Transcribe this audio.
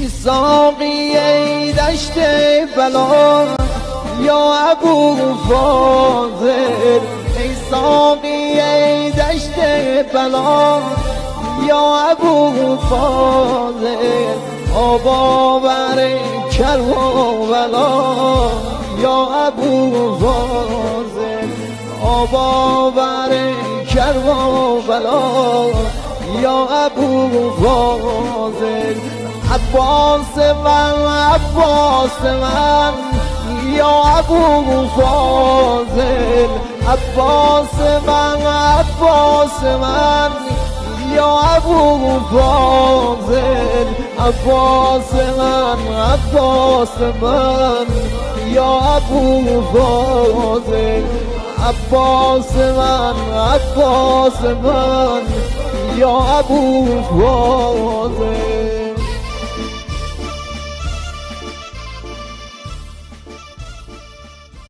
ساقی ای دشت بلا یا ابو فاضل، ای ساقی ای دشت بلا یا ابو فاضل، آبا بر کربلا یا ابو فاضل، آبا بر کربلا یا ابو فاضل. عباس من عباس من یا ابو فاضل، عباس من عباس من یا ابو فاضل، عباس من عباس من یا ابو فاضل، عباس من عباس من یا ابو فاضل.